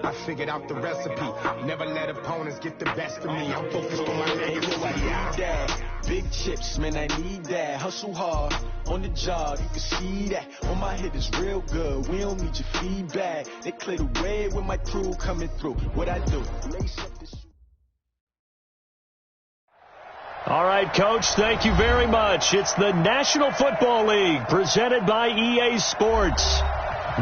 I figured out the recipe. Never let opponents get the best of me. I'm focused on my legacy. Big chips, man, I need that. Hustle hard on the job, you can see that. On my head is real good. We don't need your feedback. They clear the way with my crew coming through. What I do? Lace up the shoe. All right, Coach, thank you very much. It's the National Football League presented by EA Sports.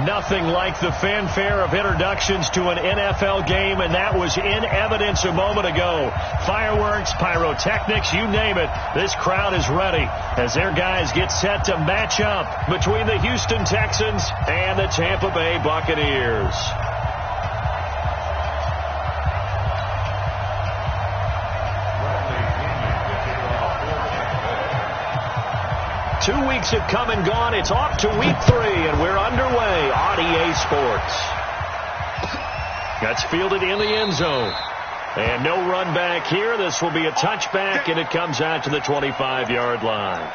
Nothing like the fanfare of introductions to an NFL game, and that was in evidence a moment ago. Fireworks, pyrotechnics, you name it. This crowd is ready as their guys get set to match up between the Houston Texans and the Tampa Bay Buccaneers. 2 weeks have come and gone. It's off to week 3, and we're underway on EA Sports. That's fielded in the end zone. And no run back here. This will be a touchback, and it comes out to the 25-yard line.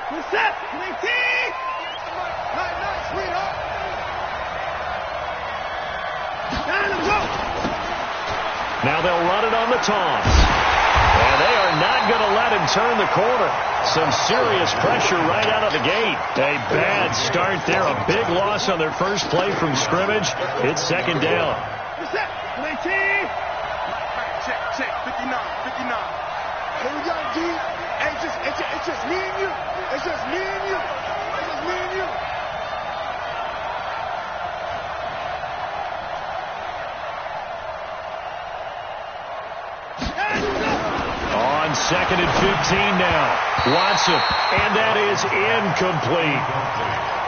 What's up, 19? Nice, sweetheart. Down and go. Now they'll run it on the toss. And they are not going to let him turn the corner. Some serious pressure right out of the gate. A bad start there. A big loss on their first play from scrimmage. It's second down. What's that? 19? Check. 59. Here we go, D. Hey, it's just me and you. It's just me and you. On 2nd and 15 now. Watson, and that is incomplete.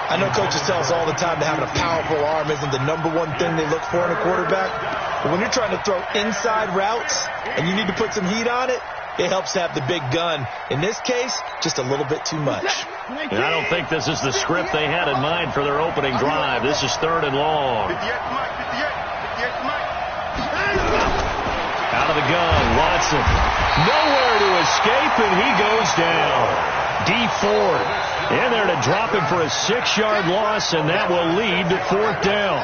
I know coaches tell us all the time that having a powerful arm isn't the number one thing they look for in a quarterback. But when you're trying to throw inside routes and you need to put some heat on it, it helps to have the big gun. In this case, just a little bit too much. And I don't think this is the script they had in mind for their opening drive. This is 3rd and long. Out of the gun, Watson. Nowhere to escape, and he goes down. D Ford in there to drop him for a 6-yard loss, and that will lead to 4th down.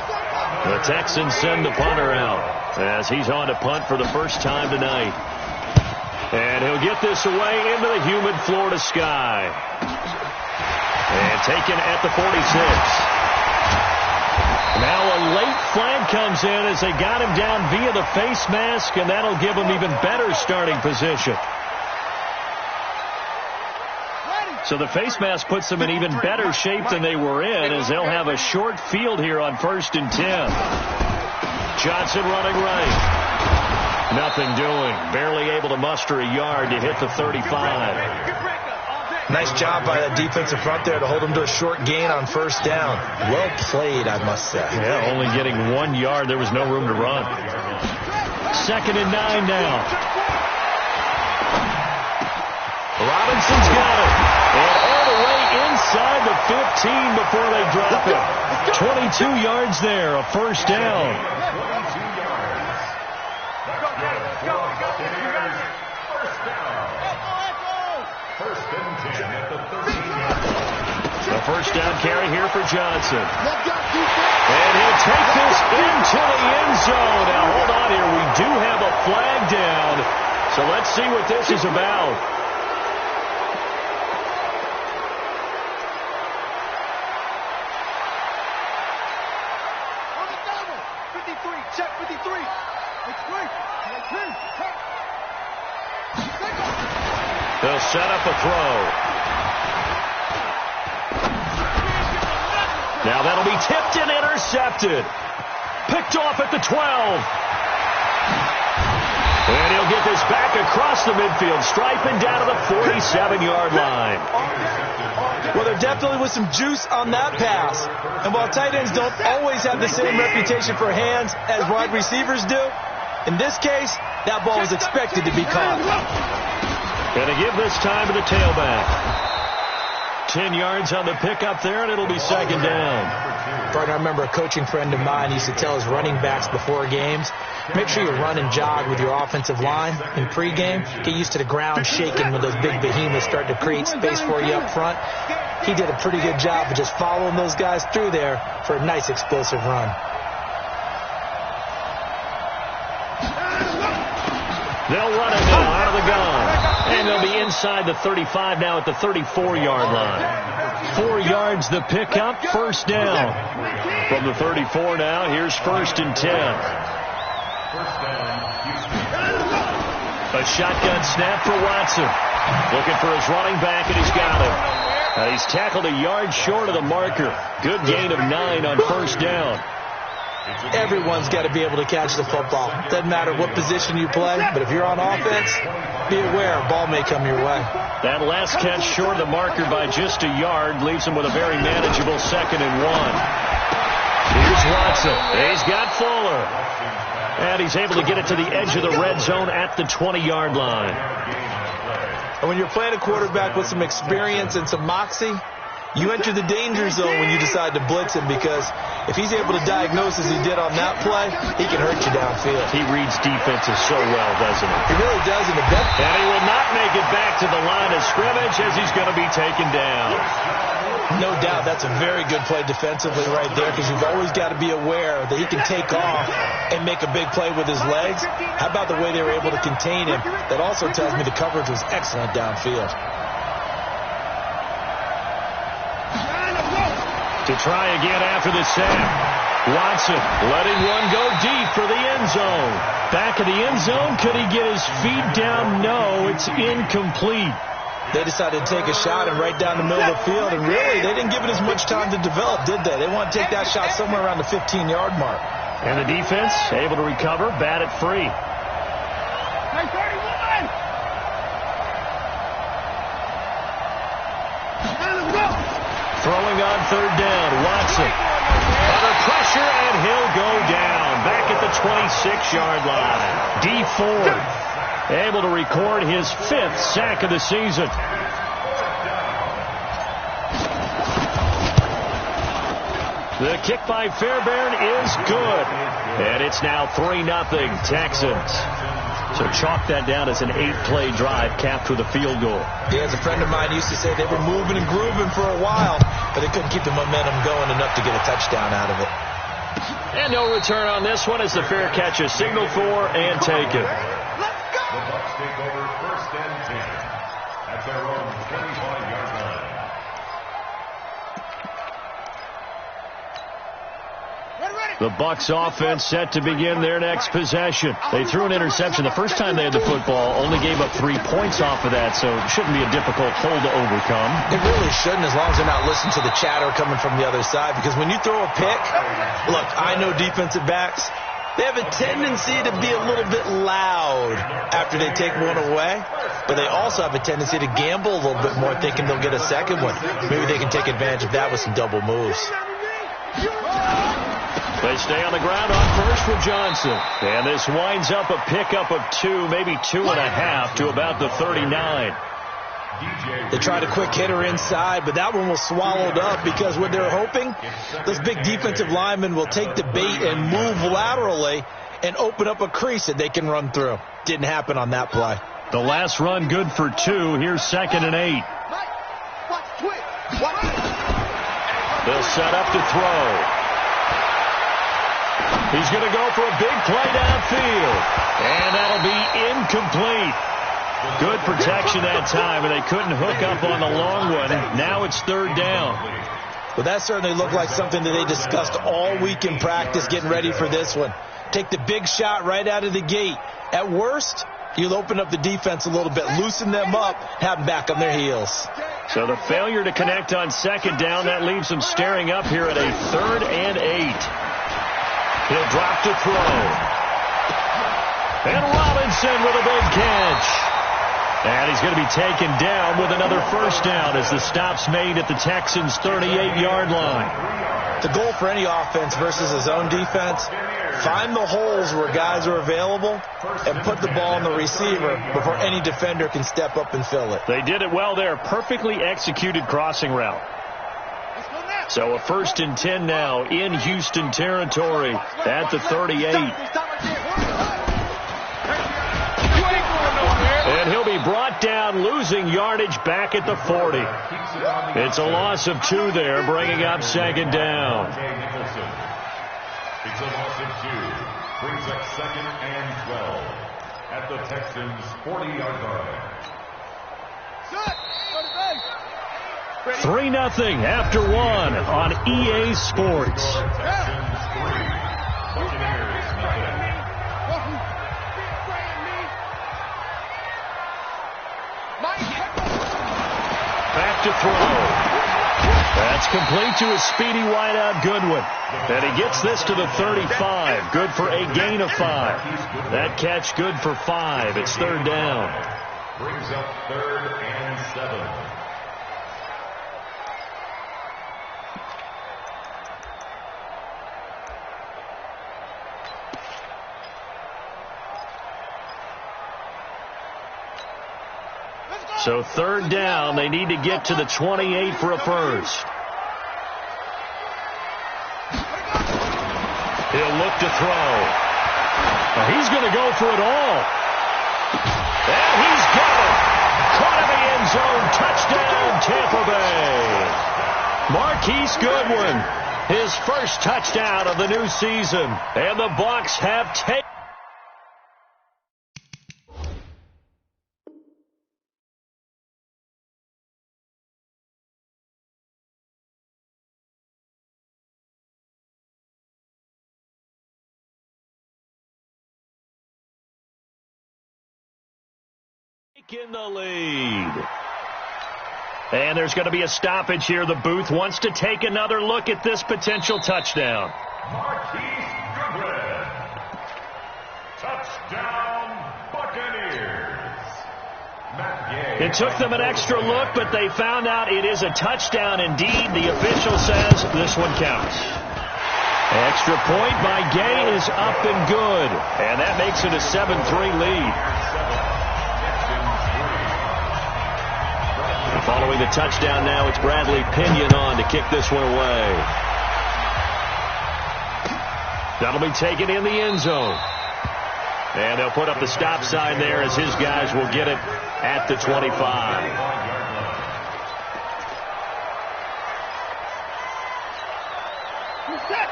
The Texans send the punter out as he's on to punt for the first time tonight. And he'll get this away into the humid Florida sky. And taken at the 46. Now a late flag comes in as they got him down via the face mask, and that'll give him even better starting position. So the face mask puts them in even better shape than they were in, as they'll have a short field here on 1st and 10. Johnson running right. Nothing doing. Barely able to muster a yard to hit the 35. Nice job by that defensive front there to hold him to a short gain on 1st down. Well played, I must say. Yeah, only getting 1 yard. There was no room to run. 2nd and 9 now. Robinson's got it. And all the way inside the 15 before they drop it. 22 yards there, a 1st down. A 1st down carry here for Johnson. And he'll take this into the end zone. Now, hold on here. We do have a flag down. So let's see what this is about. Check 53. They'll set up a throw. Now that'll be tipped and intercepted. Picked off at the 12. And he'll get this back across the midfield, striping down to the 47-yard line. Well, there definitely was some juice on that pass. And while tight ends don't always have the same reputation for hands as wide receivers do, in this case, that ball was expected to be caught. And to give this time to the tailback. 10 yards on the pickup there, and it'll be 2nd down. Partner, I remember a coaching friend of mine used to tell his running backs before games, make sure you run and jog with your offensive line in pregame. Get used to the ground shaking when those big behemoths start to create space for you up front. He did a pretty good job of just following those guys through there for a nice explosive run. They'll run it now out of the gun. And they'll be inside the 35 now at the 34-yard line. 4 yards the pickup, first down. From the 34 now, here's 1st and 10. A shotgun snap for Watson. Looking for his running back, and he's got him. He's tackled a yard short of the marker. Good gain of 9 on first down. Everyone's got to be able to catch the football. Doesn't matter what position you play, but if you're on offense, be aware a ball may come your way. That last catch short of the marker by just a yard leaves him with a very manageable 2nd and 1. Here's Watson. He's got Fuller. And he's able to get it to the edge of the red zone at the 20-yard line. And when you're playing a quarterback with some experience and some moxie, you enter the danger zone when you decide to blitz him, because if he's able to diagnose as he did on that play, he can hurt you downfield. He reads defenses so well, doesn't he? He really does in the best. And he will not make it back to the line of scrimmage as he's going to be taken down. No doubt that's a very good play defensively right there, because you've always got to be aware that he can take off and make a big play with his legs. How about the way they were able to contain him? That also tells me the coverage was excellent downfield. To try again after the sack. Watson letting one go deep for the end zone. Back of the end zone. Could he get his feet down? No, it's incomplete. They decided to take a shot and right down the middle of the field, and really, they didn't give it as much time to develop, did they? They want to take that shot somewhere around the 15-yard mark. And the defense able to recover, bat it free. Throwing on 3rd down, Watson. Under pressure, and he'll go down. Back at the 26-yard line. D Ford able to record his 5th sack of the season. The kick by Fairbairn is good. And it's now 3-0 Texans. So chalk that down as an 8-play drive capped with a field goal. Yeah, as a friend of mine used to say, they were moving and grooving for a while, but they couldn't keep the momentum going enough to get a touchdown out of it. And no return on this one as the fair catch is signaled for and taken. Let's go! The Bucs take over 1st and 10 at their own 25-yard line. The Bucs offense set to begin their next possession. They threw an interception the first time they had the football, only gave up 3 points off of that, so it shouldn't be a difficult hole to overcome. It really shouldn't, as long as they're not listening to the chatter coming from the other side, because when you throw a pick, look, I know defensive backs, they have a tendency to be a little bit loud after they take one away, but they also have a tendency to gamble a little bit more, thinking they'll get a second one. Maybe they can take advantage of that with some double moves. They stay on the ground on first for Johnson. And this winds up a pickup of 2, maybe 2.5 to about the 39. They tried a quick hitter inside, but that one was swallowed up because what they're hoping, those big defensive linemen will take the bait and move laterally and open up a crease that they can run through. Didn't happen on that play. The last run good for 2. Here's 2nd and 8. They'll set up to throw. He's going to go for a big play downfield. And that'll be incomplete. Good protection that time, and they couldn't hook up on the long one. Now it's 3rd down. Well, that certainly looked like something that they discussed all week in practice getting ready for this one. Take the big shot right out of the gate. At worst, you'll open up the defense a little bit, loosen them up, have them back on their heels. So the failure to connect on 2nd down, that leaves them staring up here at a 3rd and 8. He'll drop to throw. And Robinson with a big catch. And he's going to be taken down with another first down as the stop's made at the Texans' 38-yard line. The goal for any offense versus his own defense, find the holes where guys are available and put the ball on the receiver before any defender can step up and fill it. They did it well there. Perfectly executed crossing route. So a 1st and 10 now in Houston territory at the 38. brought down, losing yardage back at the 40. It's a loss of 2 there, bringing up second down. It's a loss of 2. Brings up 2nd and 12 at the Texans' 40-yard line. 3-0 after 1 on EA Sports. Texans 3, Buccaneers 0. Back to throw. That's complete to a speedy wideout Goodwin. And he gets this to the 35. Good for a gain of 5. That catch good for 5. It's 3rd down. Brings up 3rd and 7. So 3rd down, they need to get to the 28 for a first. He'll look to throw. He's going to go for it all. And he's got it. Caught in the end zone. Touchdown, Tampa Bay. Marquise Goodwin, his first touchdown of the new season. And the Bucs have taken. In the lead. And there's going to be a stoppage here. The booth wants to take another look at this potential touchdown. Marquise Goodwin. Touchdown, Buccaneers. Matt Gay. It took them an extra look, but they found out it is a touchdown indeed. The official says this one counts. Extra point by Gay is up and good. And that makes it a 7-3 lead. Following the touchdown now, it's Bradley Pinion on to kick this one away. That'll be taken in the end zone. And they'll put up the stop sign there as his guys will get it at the 25.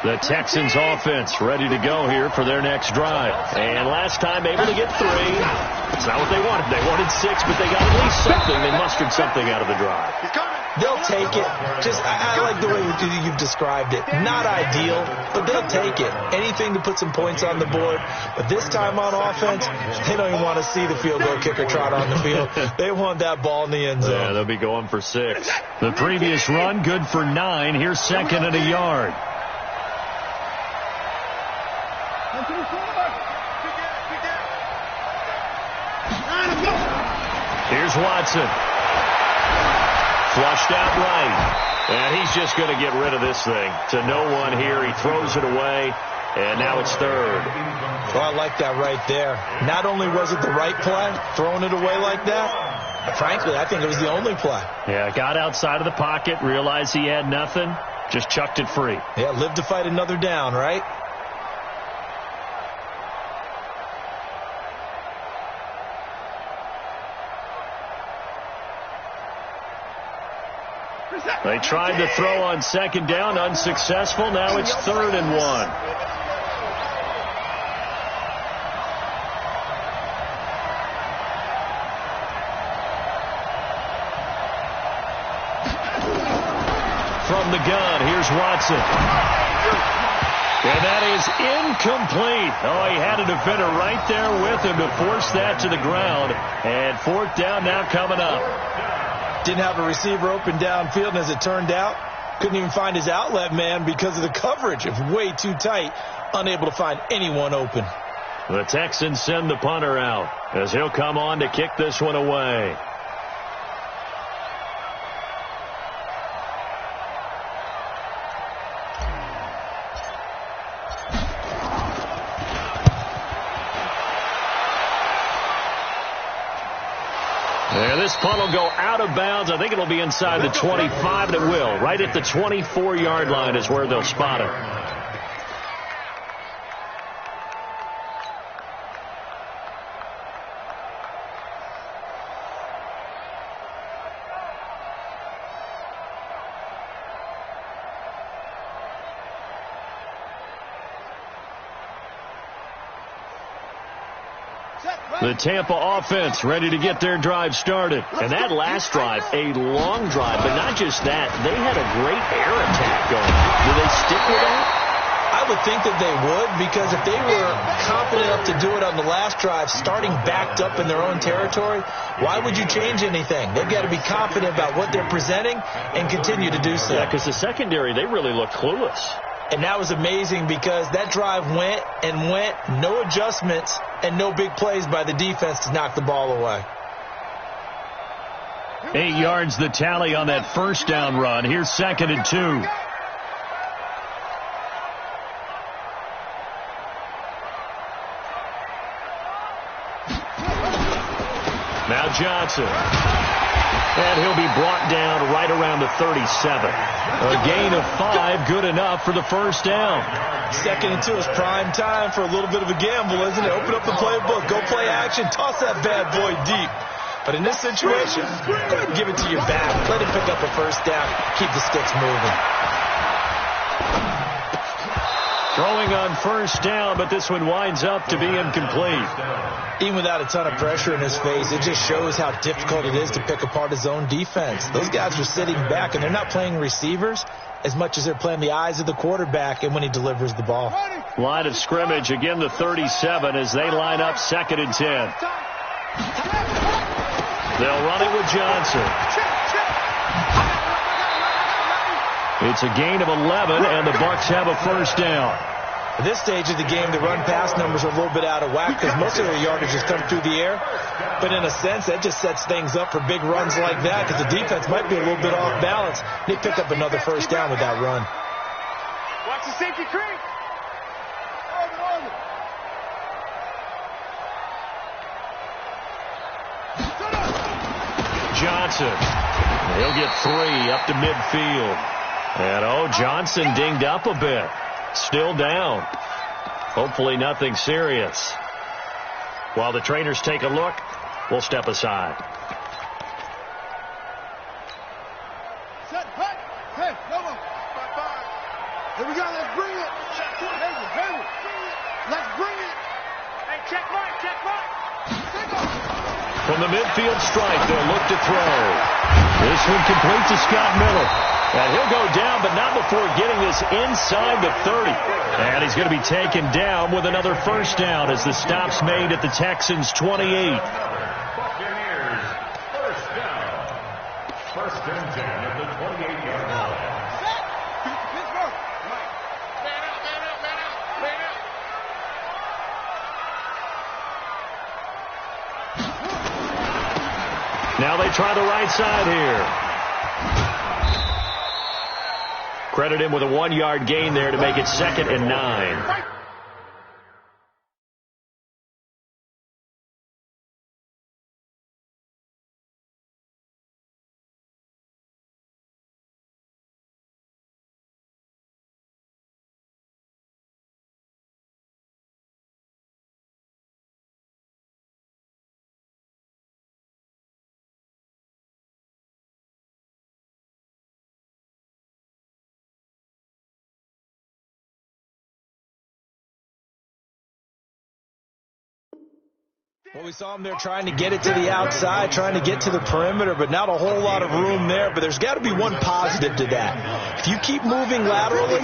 The Texans offense ready to go here for their next drive. And last time able to get 3. It's not what they wanted. They wanted 6, but they got at least something. They mustered something out of the drive. They'll take it. I like the way you've described it. Not ideal, but they'll take it. Anything to put some points on the board. But this time on offense, they don't even want to see the field goal kicker trot on the field. They want that ball in the end zone. Yeah, they'll be going for 6. The previous run, good for 9. Here's 2nd and a yard. Here's Watson. Flushed out right. And he's just going to get rid of this thing. To no one here. He throws it away. And now it's 3rd. Well, I like that right there. Not only was it the right play, throwing it away like that, but frankly, I think it was the only play. Yeah, got outside of the pocket, realized he had nothing, just chucked it free. Yeah, live to fight another down, right? They tried to throw on 2nd down, unsuccessful. Now it's 3rd and 1. From the gun, here's Watson. And that is incomplete. Oh, he had a defender right there with him to force that to the ground. And 4th down now coming up. Didn't have a receiver open downfield, and as it turned out, couldn't even find his outlet man because of the coverage. It was way too tight, unable to find anyone open. The Texans send the punter out as he'll come on to kick this one away. And this punt will go out of bounds. I think it'll be inside the 25, and it will. Right at the 24-yard line is where they'll spot it. The Tampa offense ready to get their drive started. And that last drive, a long drive, but not just that. They had a great air attack going. Do they stick with that? I would think that they would, because if they were confident enough to do it on the last drive, starting backed up in their own territory, why would you change anything? They've got to be confident about what they're presenting and continue to do so. Yeah, because the secondary, they really look clueless. And that was amazing because that drive went and went, no adjustments, and no big plays by the defense to knock the ball away. 8 yards the tally on that first down run. Here's 2nd and 2. Now Johnson. And he'll be brought down right around the 37. A gain of 5, good enough for the first down. 2nd and 2 is prime time for a little bit of a gamble, isn't it? Open up the playbook, go play action, toss that bad boy deep. But in this situation, go ahead and give it to your back. Let him pick up a first down, keep the sticks moving. Throwing on first down, but this one winds up to be incomplete. Even without a ton of pressure in his face, it just shows how difficult it is to pick apart his own defense. Those guys are sitting back, and they're not playing receivers as much as they're playing the eyes of the quarterback and when he delivers the ball. Line of scrimmage, again the 37 as they line up 2nd and 10. They'll run it with Johnson. It's a gain of 11, and the Bucs have a first down. At this stage of the game, the run-pass numbers are a little bit out of whack because most of their yardage has come through the air. But in a sense, that just sets things up for big runs like that because the defense might be a little bit off balance. They pick up another first down with that run. Watch the safety creep. Johnson. He'll get 3 up to midfield. And, Johnson dinged up a bit. Still down. Hopefully nothing serious. While the trainers take a look, we'll step aside. Set, hey, hey, no more. Here we go, let's bring it. Hey, let's bring it. Hey, check mark. From the midfield strike, they'll look to throw. This one complete to Scott Miller. And he'll go down, but not before getting this inside the 30. And he's going to be taken down with another first down as the stop's made at the Texans' 28. Buccaneers, first down. 1st and 10 at the 28-yard line. Now they try the right side here. Credit him with a 1-yard gain there to make it 2nd and 9. Well, we saw him there trying to get it to the outside, trying to get to the perimeter, but not a whole lot of room there. But there's got to be one positive to that. If you keep moving laterally,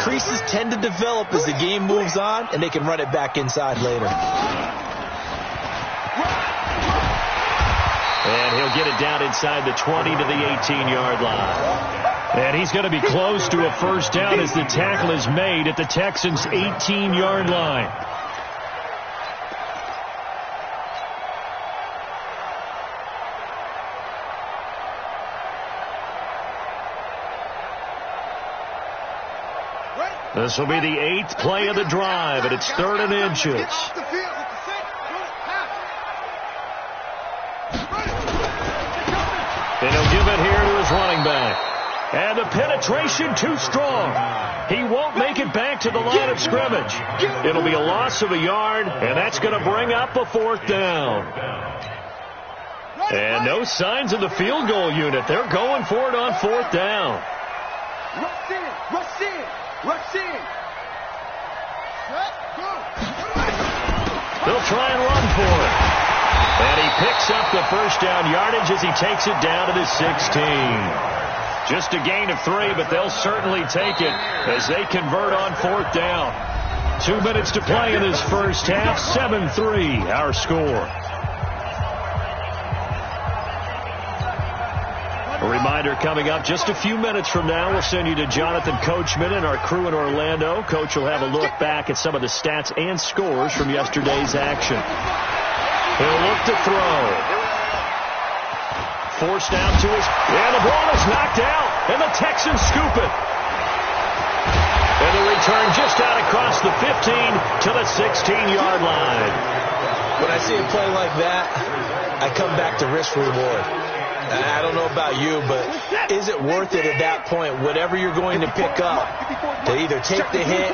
creases tend to develop as the game moves on, and they can run it back inside later. And he'll get it down inside the 20 to the 18-yard line. And he's going to be close to a first down as the tackle is made at the Texans' 18-yard line. This will be the 8th play of the drive, and it's 3rd and inches. And he'll give it here to his running back. And the penetration too strong. He won't make it back to the line of scrimmage. It'll be a loss of a yard, and that's going to bring up a 4th down. And no signs of the field goal unit. They're going for it on 4th down. Rush in. Rush in. Set, go. They'll try and run for it. And he picks up the first down yardage as he takes it down to the 16. Just a gain of 3, but they'll certainly take it as they convert on 4th down. 2 minutes to play in this first half. 7-3 our score. A reminder coming up just a few minutes from now. We'll send you to Jonathan Coachman and our crew in Orlando. Coach will have a look back at some of the stats and scores from yesterday's action. He'll look to throw. Forced down to his, and the ball is knocked out, and the Texans scoop it. And the return just out across the 15 to the 16-yard line. When I see a play like that, I come back to risk-reward. I don't know about you, but is it worth it at that point, whatever you're going to pick up, to either take the hit,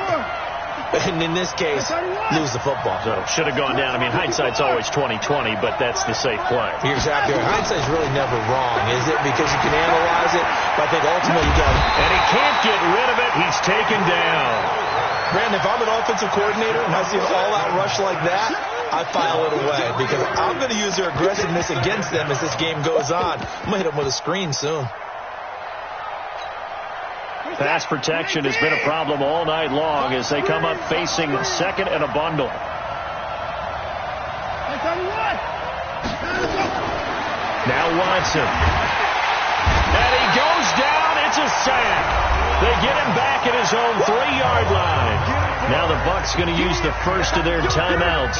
and in this case, lose the football? So should have gone down. I mean, hindsight's always 20/20, but that's the safe play. You're exactly right. Hindsight's really never wrong, is it? Because you can analyze it, but I think ultimately you got it. And he can't get rid of it. He's taken down. Brandon, if I'm an offensive coordinator and I see an all-out rush like that, I file it away because I'm going to use their aggressiveness against them as this game goes on. I'm going to hit them with a screen soon. Pass protection has been a problem all night long as they come up facing second and a bundle. Now Watson. And he goes down. It's a sack. They get him back at his own 3-yard line. Now the Bucs going to use the first of their timeouts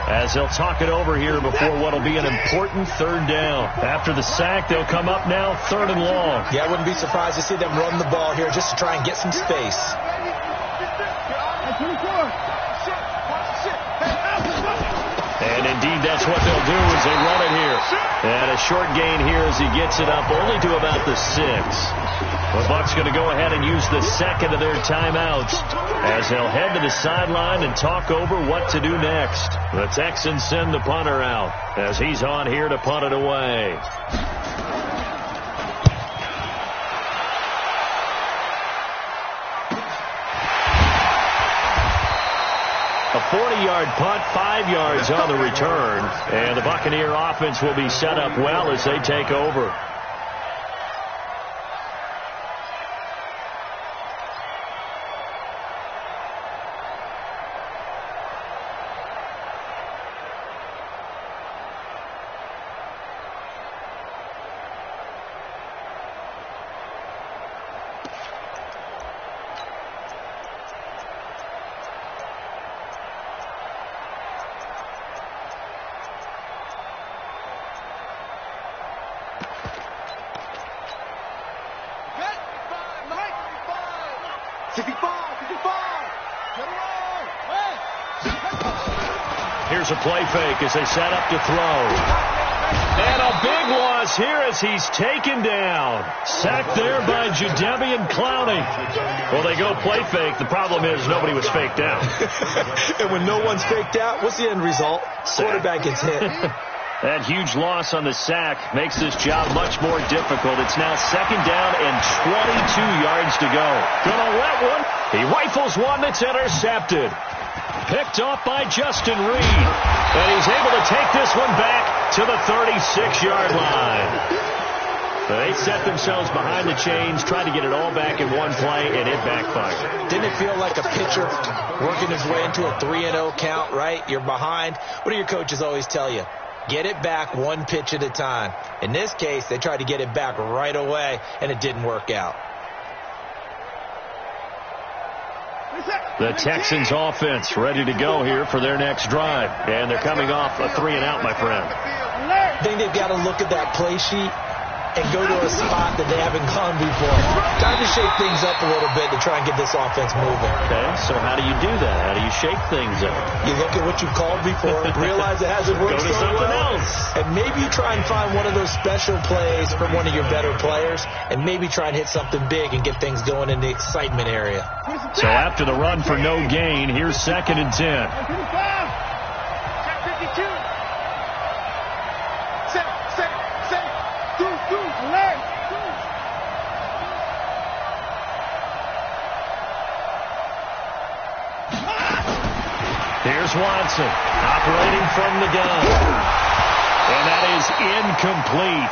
as they'll talk it over here before what will be an important 3rd down. After the sack, they'll come up now 3rd and long. Yeah, I wouldn't be surprised to see them run the ball here just to try and get some space. And indeed, that's what they'll do as they run it here. And a short gain here as he gets it up only to about the 6. The Bucs going to go ahead and use the second of their timeouts as they'll head to the sideline and talk over what to do next. The Texans send the punter out as he's on here to punt it away. A 40-yard punt, 5 yards on the return. And the Buccaneer offense will be set up well as they take over. Here's a play fake as they set up to throw. And a big loss here as he's taken down. Sacked there by Jadeveon Clowney. Well, they go play fake. The problem is nobody was faked out. And when no one's faked out, what's the end result? Quarterback gets hit. That huge loss on the sack makes this job much more difficult. It's now 2nd down and 22 yards to go. Gonna let one. He rifles one that's intercepted. Picked off by Justin Reed. And he's able to take this one back to the 36-yard line. They set themselves behind the chains, tried to get it all back in one play, and it backfired. Didn't it feel like a pitcher working his way into a 3-0 count, right? You're behind. What do your coaches always tell you? Get it back one pitch at a time. In this case, they tried to get it back right away, and it didn't work out. The Texans offense ready to go here for their next drive. And they're coming off a 3-and-out, my friend. I think they've got to look at that play sheet and go to a spot that they haven't gone before. Time to shake things up a little bit to try and get this offense moving. Okay, so how do you do that? How do you shake things up? You look at what you called before, realize it hasn't worked Go to something else. And maybe you try and find one of those special plays from one of your better players, and maybe try and hit something big and get things going in the excitement area. So after the run for no gain, here's 2nd and 10. Here's Here's Watson, operating from the gun. And that is incomplete.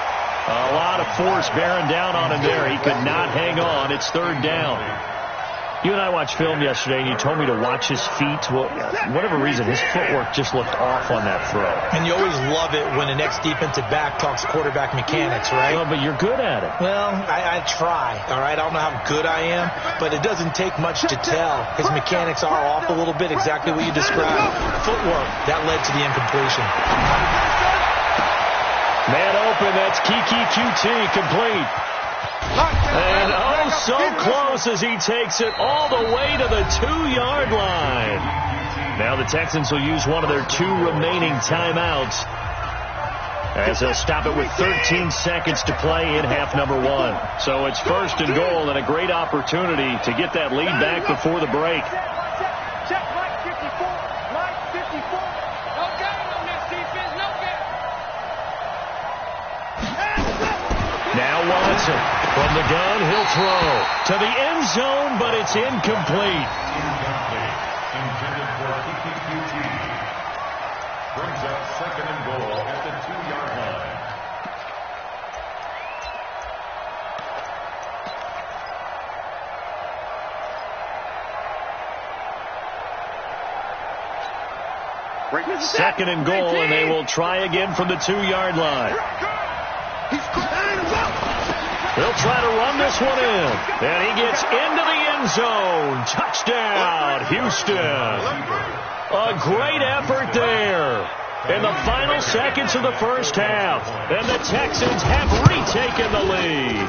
A lot of force bearing down on him there. He could not hang on. It's third down. You and I watched film yesterday, and you told me to watch his feet. Well, whatever reason, his footwork just looked off on that throw. And you always love it when the next defensive back talks quarterback mechanics, right? Well, but you're good at it. Well, I try, all right? I don't know how good I am, but it doesn't take much to tell. His mechanics are off a little bit, exactly what you described. Footwork, that led to the incompletion. Man open, that's Kiki QT, complete. And oh, so close as he takes it all the way to the 2-yard line. Now the Texans will use one of their 2 remaining timeouts as they'll stop it with 13 seconds to play in half number 1. So it's first and goal and a great opportunity to get that lead back before the break. Check right 54. Right 54. No gain on this defense. No gain. Now Watson from the gun. He'll throw to the end zone, but it's incomplete. Intended for QT. Brings up second and goal at the 2-yard line. Second and goal, and they will try again from the 2-yard line. They'll try to run this one in, and he gets into the end zone. Touchdown, Houston. A great effort there in the final seconds of the first half, and the Texans have retaken the lead.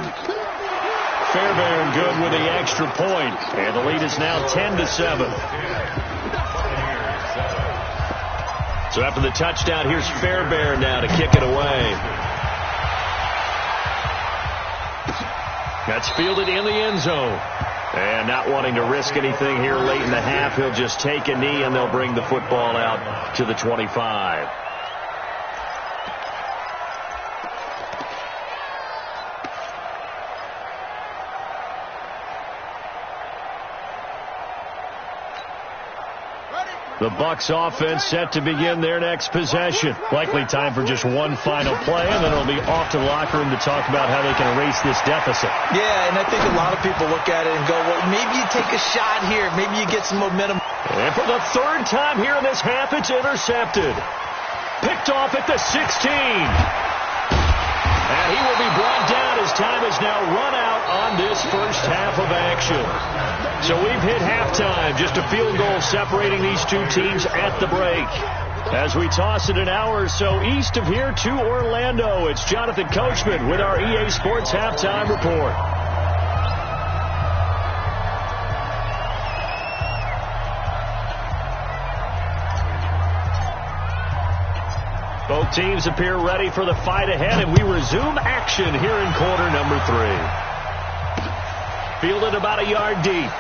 Fairbairn good with the extra point, and the lead is now 10-7. So after the touchdown, here's Fairbairn now to kick it away. That's fielded in the end zone. And not wanting to risk anything here late in the half, he'll just take a knee and they'll bring the football out to the 25. The Bucs offense set to begin their next possession. Likely time for just one final play, and then it'll be off to the locker room to talk about how they can erase this deficit. Yeah, and I think a lot of people look at it and go, well, maybe you take a shot here. Maybe you get some momentum. And for the third time here in this half, it's intercepted. Picked off at the 16. And he will be brought down as time is now run out on this first half of action. So we've hit halftime, just a field goal separating these two teams at the break. As we toss it an hour or so east of here to Orlando, it's Jonathan Coachman with our EA Sports Halftime Report. Both teams appear ready for the fight ahead, and we resume action here in quarter number 3. Fielded about a yard deep.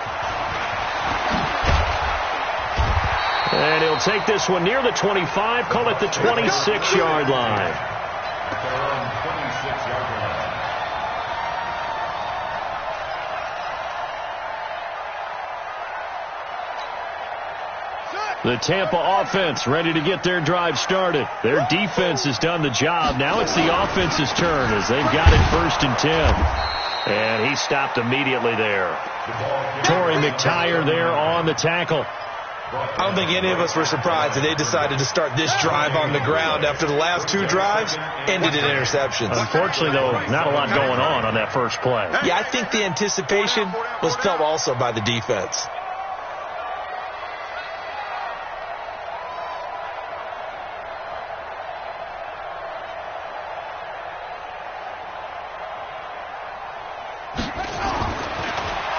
And he'll take this one near the 25, call it the 26-yard line. The Tampa offense ready to get their drive started. Their defense has done the job. Now it's the offense's turn as they've got it 1st and 10. And he stopped immediately there. Torrey McTyer there on the tackle. I don't think any of us were surprised that they decided to start this drive on the ground after the last 2 drives ended in interceptions. Unfortunately, though, not a lot going on that first play. Yeah, I think the anticipation was felt also by the defense.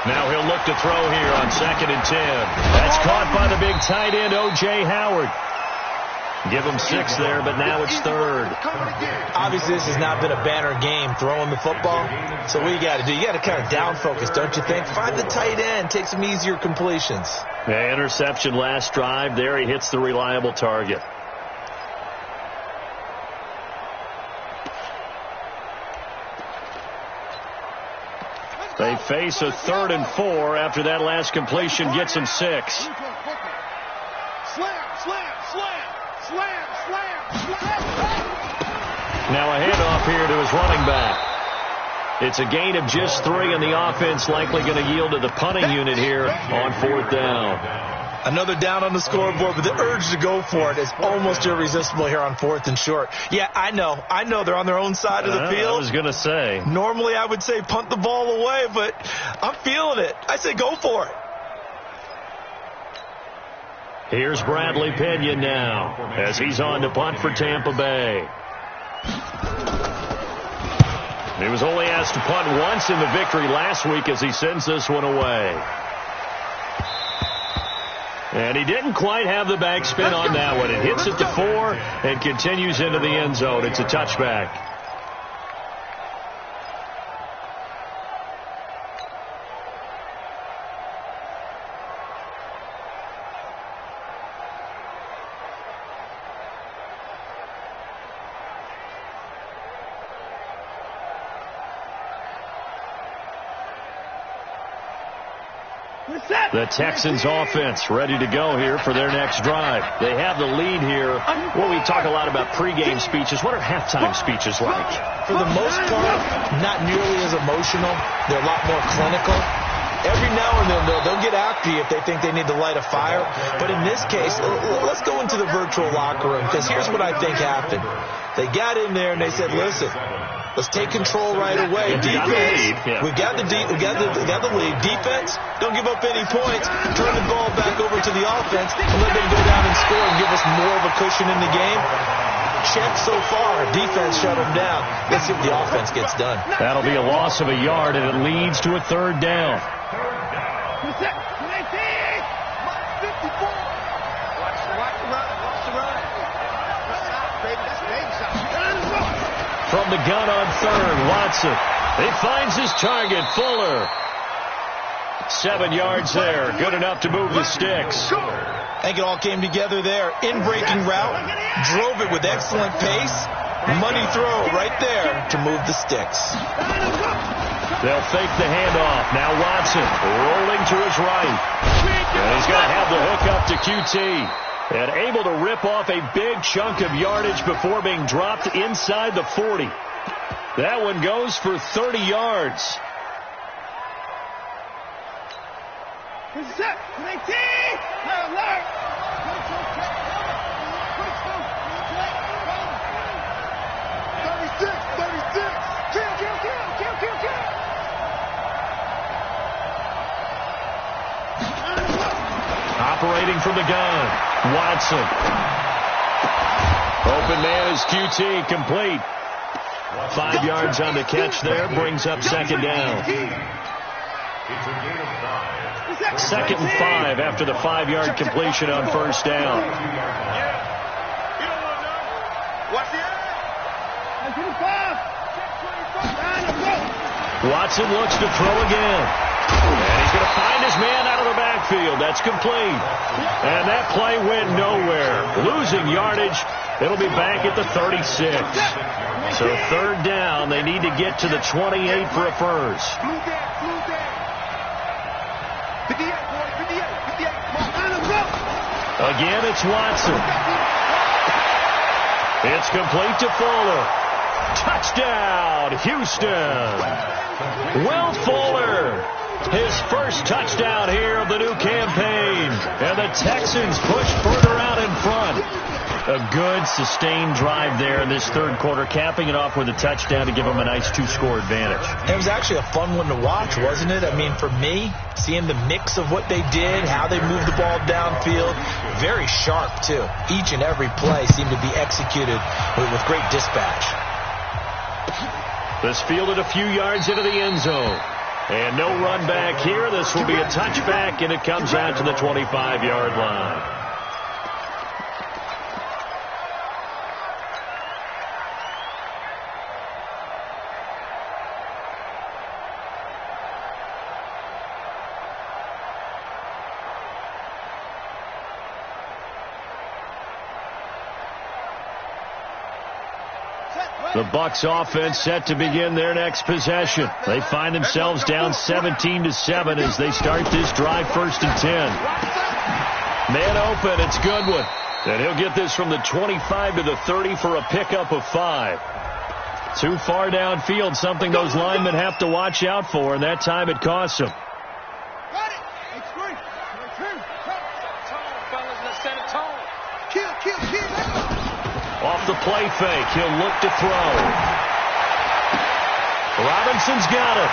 Now he'll look to throw here on 2nd and 10. That's caught by the big tight end, O.J. Howard. Give him 6 there, but now it's 3rd. Obviously, this has not been a banner game throwing the football. So what you got to do, you got to kind of down focus, don't you think? Find the tight end, take some easier completions. Yeah, interception last drive. There he hits the reliable target. They face a 3rd and 4 after that last completion gets him 6. Now a handoff here to his running back. It's a gain of just 3, and the offense likely going to yield to the punting unit here on 4th down. Another down on the scoreboard, but the urge to go for it is almost irresistible here on 4th and short. Yeah, I know they're on their own side of the field. I was going to say. Normally I would say punt the ball away, but I'm feeling it. I say go for it. Here's Bradley Pena now as he's on to punt for Tampa Bay. He was only asked to punt once in the victory last week as he sends this one away. And he didn't quite have the backspin on that one. It hits at the 4 and continues into the end zone. It's a touchback. The Texans offense ready to go here for their next drive. They have the lead here. Well, we talk a lot about pregame speeches. What are halftime speeches like? For the most part, not nearly as emotional. They're a lot more clinical. Every now and then, they'll get after you if they think they need to light a fire. But in this case, let's go into the virtual locker room, because here's what I think happened. They got in there and they said, listen, let's take control right away. Defense, we got the lead. Defense, don't give up any points. Turn the ball back over to the offense and let them go down and score and give us more of a cushion in the game. Check so far. Defense shut them down. Let's see if the offense gets done. That'll be a loss of a yard, and it leads to a 3rd down. From the gun on 3rd, Watson. He finds his target, Fuller. 7 yards there. Good enough to move the sticks. I think it all came together there. In-breaking route. Drove it with excellent pace. Money throw right there to move the sticks. They'll fake the handoff. Now Watson rolling to his right. And he's going to have the hook up to QT. And able to rip off a big chunk of yardage before being dropped inside the 40. That one goes for 30 yards. Operating from the gun. Watson. Open man is QT, complete. 5 yards on the catch there, brings up 2nd down. 2nd and 5 after the 5-yard completion on 1st down. Watson looks to throw again. And he's going to find his man out of the backfield. That's complete. And that play went nowhere. Losing yardage. It'll be back at the 36. So 3rd down. They need to get to the 28 for a first. Again, it's Watson. It's complete to Fuller. Touchdown, Houston. Will Fuller. His first touchdown here of the new campaign. And the Texans push further out in front. A good, sustained drive there in this 3rd quarter, capping it off with a touchdown to give them a nice 2-score advantage. It was actually a fun one to watch, wasn't it? I mean, for me, seeing the mix of what they did, how they moved the ball downfield, very sharp, too. Each and every play seemed to be executed with great dispatch. This fielded a few yards into the end zone. And no run back here. This will be a touchback, and it comes out to the 25-yard line. The Bucs offense set to begin their next possession. They find themselves down 17-7 as they start this drive, 1st and 10. Man open, it's Goodwin. And he'll get this from the 25 to the 30 for a pickup of 5. Too far downfield, something those linemen have to watch out for, and that time it costs them. Got it. Kill. Off the play fake, he'll look to throw. Robinson's got it.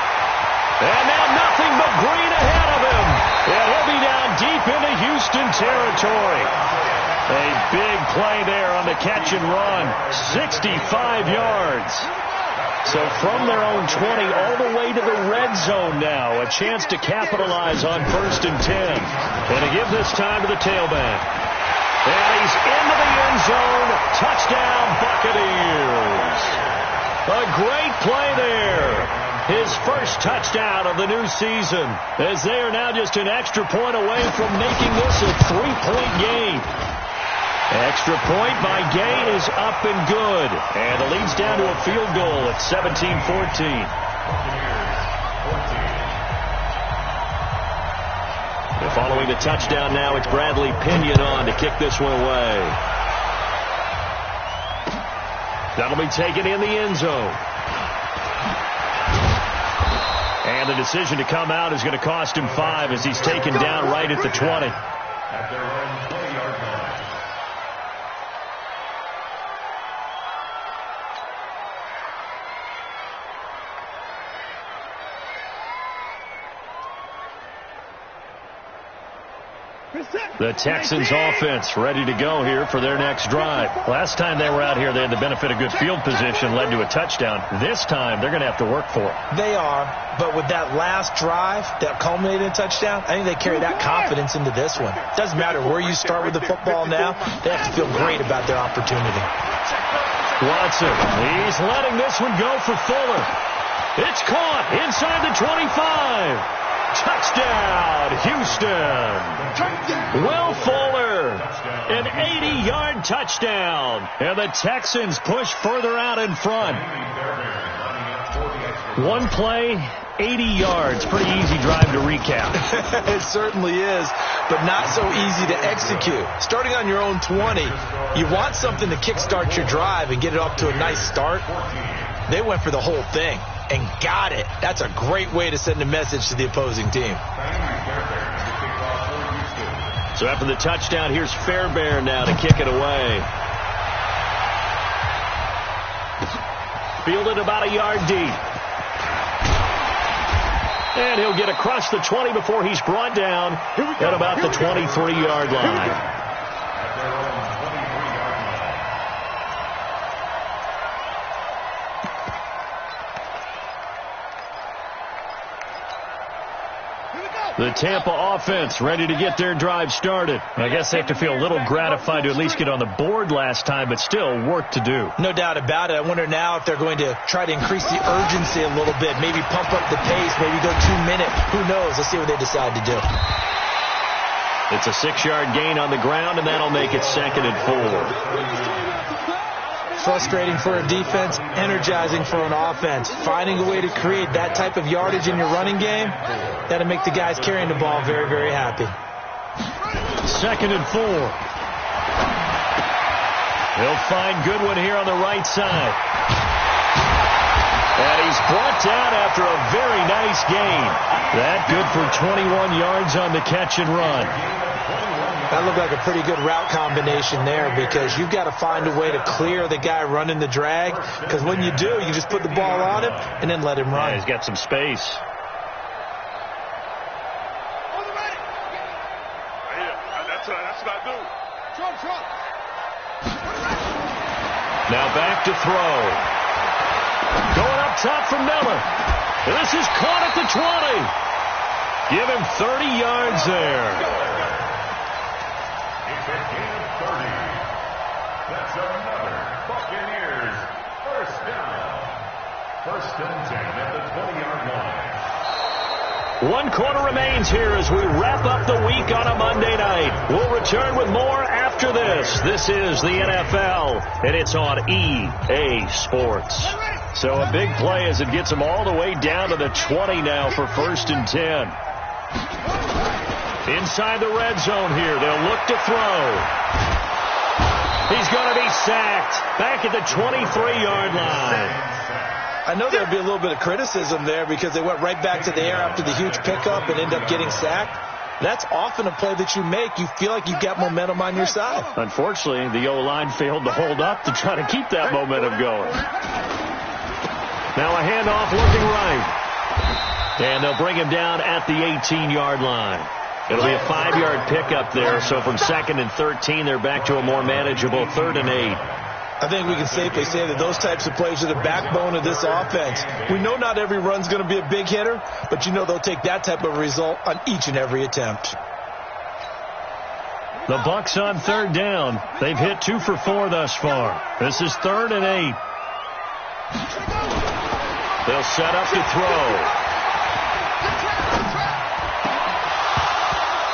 And now nothing but green ahead of him. And he'll be down deep into Houston territory. A big play there on the catch and run. 65 yards. So from their own 20 all the way to the red zone now. A chance to capitalize on 1st and 10. And to give this time to the tailback. And he's into the end zone. Touchdown, Buccaneers. A great play there. His first touchdown of the new season, as they are now just an extra point away from making this a 3-point game. Extra point by Gay is up and good. And it leads down to a field goal at 17-14. Following the touchdown now, it's Bradley Pinion on to kick this one away. That'll be taken in the end zone. And the decision to come out is going to cost him 5 as he's taken down right at the 20. At their own 20-yard line. The Texans offense ready to go here for their next drive. Last time they were out here, they had the benefit of good field position, led to a touchdown. This time, they're going to have to work for it. They are, but with that last drive that culminated in a touchdown, I think they carry that confidence into this one. Doesn't matter where you start with the football now, they have to feel great about their opportunity. Watson, he's letting this one go for Fuller. It's caught inside the 25. Touchdown, Houston. Will Fuller, an 80-yard touchdown. And the Texans push further out in front. One play, 80 yards. Pretty easy drive to recap. It certainly is, but not so easy to execute. Starting on your own 20, you want something to kickstart your drive and get it off to a nice start. They went for the whole thing and got it. That's a great way to send a message to the opposing team. So after the touchdown, here's Fairbairn now to kick it away. Fielded about a yard deep. And he'll get across the 20 before he's brought down at about the 23-yard line. The Tampa offense ready to get their drive started. I guess they have to feel a little gratified to at least get on the board last time, but still work to do. No doubt about it. I wonder now if they're going to try to increase the urgency a little bit, maybe pump up the pace, maybe go 2 minute. Who knows? Let's see what they decide to do. It's a 6-yard gain on the ground, and that'll make it 2nd and 4. Frustrating for a defense, energizing for an offense. Finding a way to create that type of yardage in your running game, that'll make the guys carrying the ball very, very happy. 2nd and 4. He'll find Goodwin here on the right side. And he's brought down after a very nice gain. That good for 21 yards on the catch and run. That looked like a pretty good route combination there, because you've got to find a way to clear the guy running the drag, because when you do, you just put the ball on him and then let him run. Yeah, he's got some space. That's what I do. Now back to throw. Going up top for Miller. This is caught at the 20. Give him 30 yards there. It's a gain of 30. That's another Buccaneers first down. 1st and 10 at the 20-yard line. 1 quarter remains here as we wrap up the week on a Monday night. We'll return with more after this. This is the NFL, and it's on EA Sports. So a big play as it gets them all the way down to the 20 now for 1st and 10. Inside the red zone here. They'll look to throw. He's going to be sacked back at the 23-yard line. I know there'd be a little bit of criticism there because they went right back to the air after the huge pickup and end up getting sacked. That's often a play that you make. You feel like you've got momentum on your side. Unfortunately, the O-line failed to hold up to try to keep that momentum going. Now a handoff looking right. And they'll bring him down at the 18-yard line. It'll be a 5-yard pickup there. So from 2nd and 13, they're back to a more manageable 3rd and 8. I think we can safely say that those types of plays are the backbone of this offense. We know not every run's going to be a big hitter, but you know they'll take that type of result on each and every attempt. The Bucs on 3rd down. They've hit 2 for 4 thus far. This is 3rd and 8. They'll set up to throw.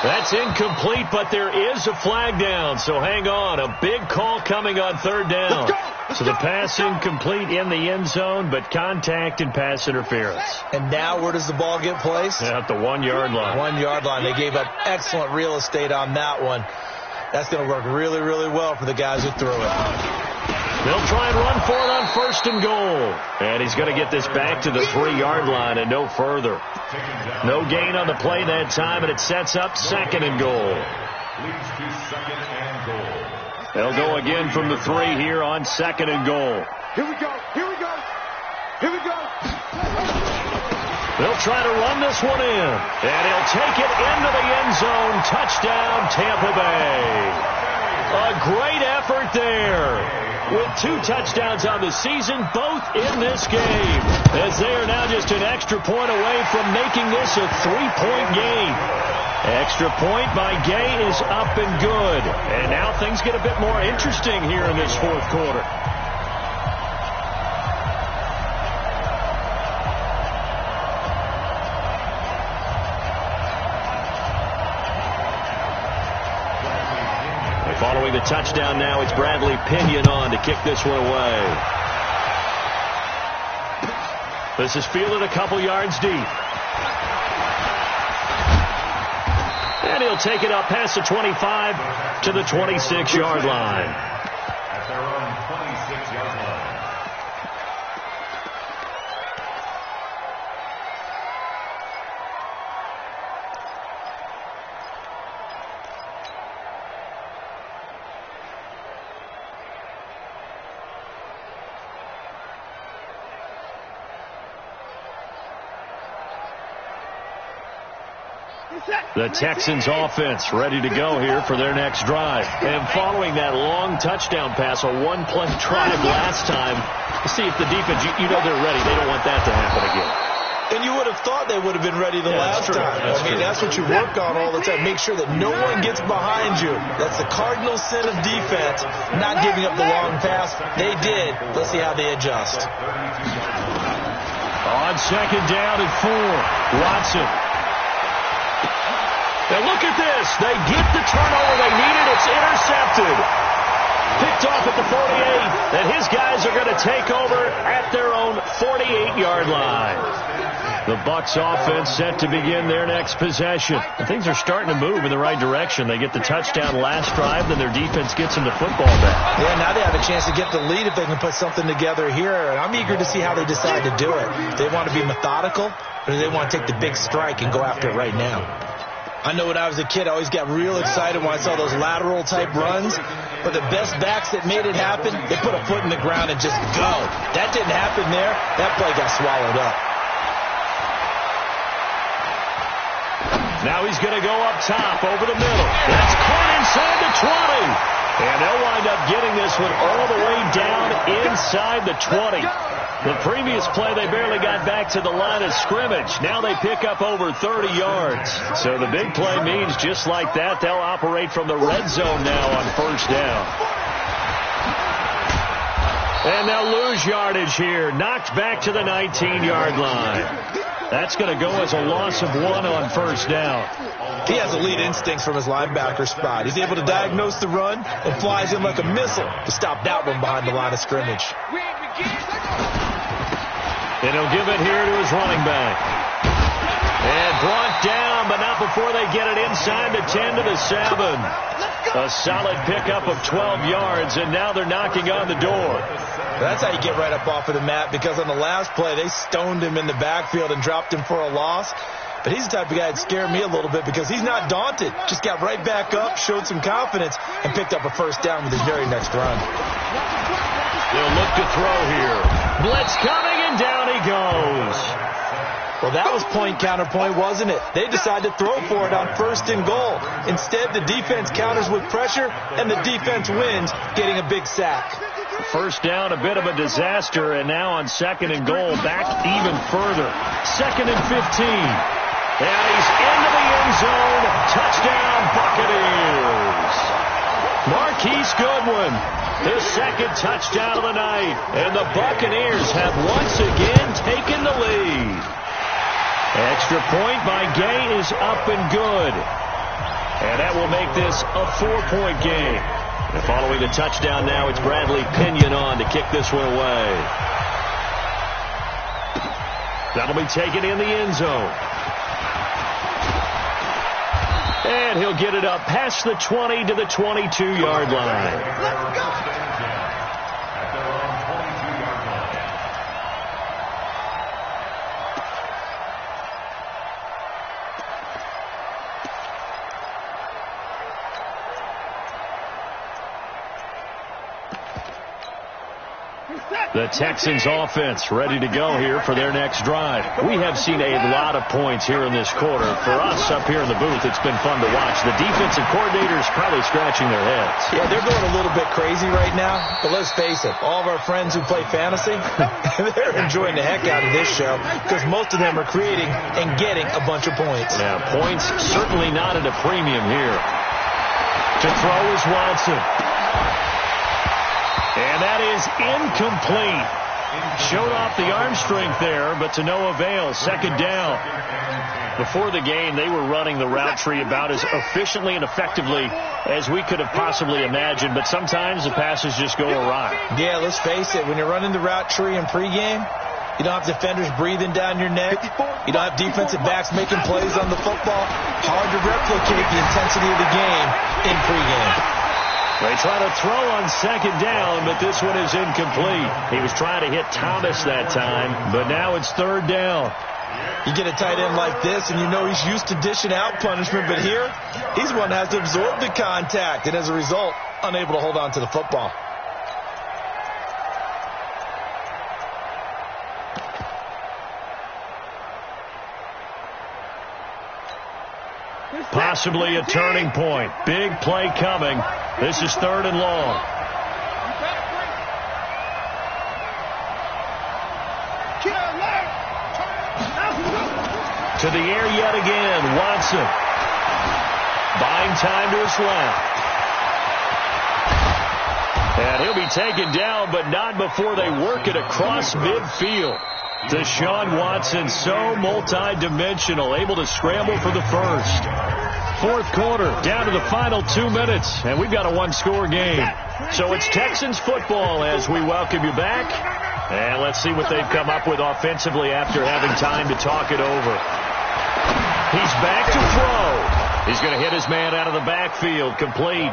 That's incomplete, but there is a flag down, so hang on. A big call coming on 3rd down. So the pass incomplete in the end zone, but contact and pass interference. And now where does the ball get placed? At the 1-yard line. 1-yard line. They gave up excellent real estate on that one. That's going to work really, really well for the guys who threw it. They'll try and run for it on 1st and goal. And he's going to get this back to the 3-yard line and no further. No gain on the play that time, and it sets up 2nd and goal. They'll go again from the 3 here on 2nd and goal. Here we go. Here we go. Here we go. They'll try to run this one in. And he'll take it into the end zone. Touchdown, Tampa Bay. A great effort there. With 2 touchdowns on the season, both in this game. As they are now just an extra point away from making this a 3-point game. Extra point by Gay is up and good. And now things get a bit more interesting here in this 4th quarter. Following the touchdown now, it's Bradley Pinion on to kick this one away. This is fielded a couple yards deep. And he'll take it up past the 25 to the 26-yard line. At their own 26-yard line. The Texans offense ready to go here for their next drive. And following that long touchdown pass, a 1-play drive last time, see if the defense, you know they're ready. They don't want that to happen again. And you would have thought they would have been ready the last time. That's what you work on all the time. Make sure that no one gets behind you. That's the cardinal sin of defense, not giving up the long pass. They did. Let's see how they adjust. On 2nd down and 4, Watson. Now look at this. They get the turnover they needed. It's intercepted. Picked off at the 48. And his guys are going to take over at their own 48-yard line. The Bucs offense set to begin their next possession. Things are starting to move in the right direction. They get the touchdown last drive, then their defense gets them the football back. Yeah, now they have a chance to get the lead if they can put something together here. And I'm eager to see how they decide to do it. They want to be methodical, or do they want to take the big strike and go after it right now? I know when I was a kid, I always got real excited when I saw those lateral-type runs. But the best backs that made it happen, they put a foot in the ground and just go. That didn't happen there. That play got swallowed up. Now he's going to go up top over the middle. That's caught inside the 20. And they'll wind up getting this one all the way down inside the 20. The previous play, they barely got back to the line of scrimmage. Now they pick up over 30 yards. So the big play means just like that, they'll operate from the red zone now on 1st down. And they'll lose yardage here. Knocked back to the 19-yard line. That's going to go as a loss of 1 on 1st down. He has elite instincts from his linebacker spot. He's able to diagnose the run and flies in like a missile to stop that one behind the line of scrimmage. And he'll give it here to his running back. And brought down, but not before before they get it inside the 10 to the 7. A solid pickup of 12 yards, and now they're knocking on the door. That's how you get right up off of the mat, because on the last play, they stoned him in the backfield and dropped him for a loss. But he's the type of guy that scared me a little bit because he's not daunted. Just got right back up, showed some confidence, and picked up a first down with his very next run. They'll look to throw here. Blitz coming, and down he goes. Well, that was point counterpoint, wasn't it? They decided to throw for it on 1st and goal. Instead, the defense counters with pressure, and the defense wins, getting a big sack. First down, a bit of a disaster, and now on 2nd and goal, back even further. 2nd and 15. And he's into the end zone. Touchdown, Buccaneers. Marquise Goodwin, his 2nd touchdown of the night. And the Buccaneers have once again taken the lead. Extra point by Gay is up and good. And that will make this a 4-point game. And following the touchdown now, it's Bradley Pinion on to kick this one away. That'll be taken in the end zone. And he'll get it up past the 20 to the 22-yard line. Let's go! The Texans offense ready to go here for their next drive. We have seen a lot of points here in this quarter. For us up here in the booth, it's been fun to watch. The defensive coordinators probably scratching their heads. Yeah, they're going a little bit crazy right now. But let's face it, all of our friends who play fantasy, they're enjoying the heck out of this show because most of them are creating and getting a bunch of points. Yeah, points certainly not at a premium here. To throw is Watson. And that is incomplete. Showed off the arm strength there, but to no avail. 2nd down. Before the game, they were running the route tree about as efficiently and effectively as we could have possibly imagined, but sometimes the passes just go awry. Yeah, let's face it. When you're running the route tree in pregame, you don't have defenders breathing down your neck. You don't have defensive backs making plays on the football. Hard to replicate the intensity of the game in pregame. They try to throw on 2nd down, but this one is incomplete. He was trying to hit Thomas that time, but now it's 3rd down. You get a tight end like this, and you know he's used to dishing out punishment, but here, he's one that has to absorb the contact, and as a result, unable to hold on to the football. Possibly a turning point. Big play coming. This is 3rd and long. To the air yet again. Watson. Buying time to his left. And he'll be taken down, but not before they work it across midfield. Deshaun Watson, so multi-dimensional, able to scramble for the first. 4th quarter, down to the final 2 minutes, and we've got a 1-score game. So it's Texans football as we welcome you back. And let's see what they've come up with offensively after having time to talk it over. He's back to throw. He's going to hit his man out of the backfield, complete.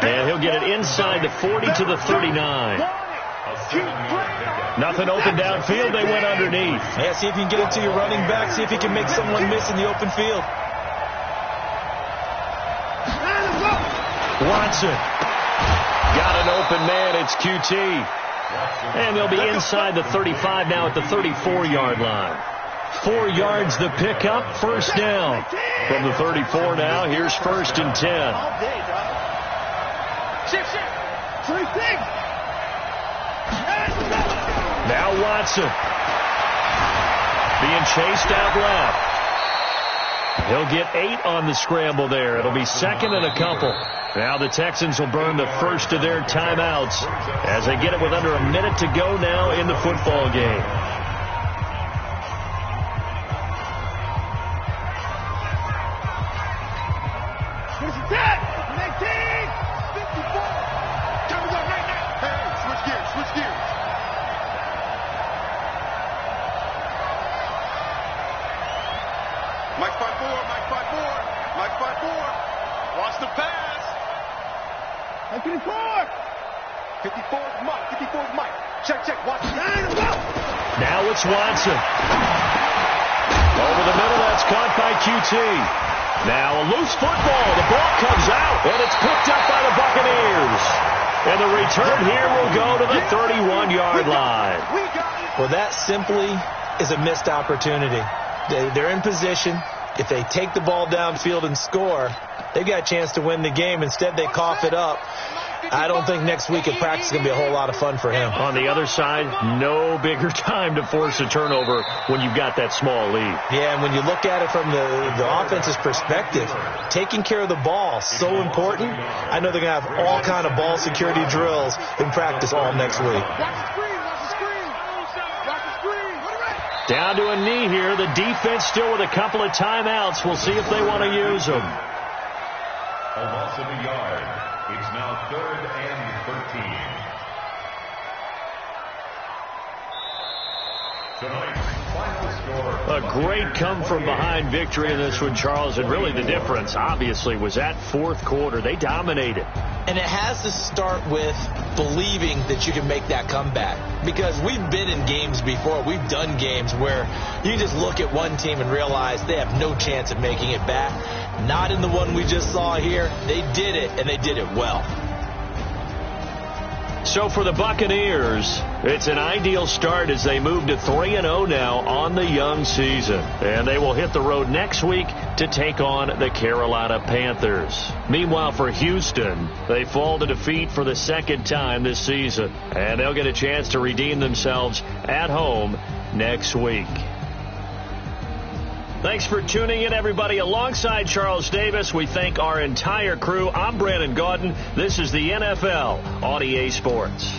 And he'll get it inside the 40 to the 39. Nothing open downfield. They went underneath. Yeah, see if you can get it to your running back. See if he can make someone miss in the open field. Watson. Got an open man. It's QT. And they'll be inside the 35 now at the 34-yard line. 4 yards the pickup. 1st down. From the 34 now, here's 1st and 10. Now Watson. Being chased out left. He'll get 8 on the scramble there. It'll be 2nd and a couple. Now the Texans will burn the first of their timeouts as they get it with under a minute to go now in the football game. Mike 5. Mike 5-4. Watch the pass. 54. 54's Mike. 54's Mike. Check. Watch the Now it's Watson. Over the middle, that's caught by QT. Now a loose football. The ball comes out, and it's picked up by the Buccaneers. And the return here will go to the 31-yard line. Well, that simply is a missed opportunity. They're in position. If they take the ball downfield and score, they've got a chance to win the game. Instead, they cough it up. I don't think next week at practice is going to be a whole lot of fun for him. On the other side, no bigger time to force a turnover when you've got that small lead. Yeah, and when you look at it from the offense's perspective, taking care of the ball, so important. I know they're going to have all kind of ball security drills in practice all next week. Down to a knee here. The defense still with a couple of timeouts. We'll see if they want to use them. A loss of a yard. It's now 3rd and 13. Tonight's final score. A great come-from-behind victory in this one, Charles. And really the difference, obviously, was that fourth quarter. They dominated. And it has to start with believing that you can make that comeback. Because we've been in games before. We've done games where you just look at one team and realize they have no chance of making it back. Not in the one we just saw here. They did it, and they did it well. So for the Buccaneers, it's an ideal start as they move to 3-0 now on the young season. And they will hit the road next week to take on the Carolina Panthers. Meanwhile, for Houston, they fall to defeat for the second time this season. And they'll get a chance to redeem themselves at home next week. Thanks for tuning in, everybody. Alongside Charles Davis, we thank our entire crew. I'm Brandon Gaudin. This is the NFL on EA Sports.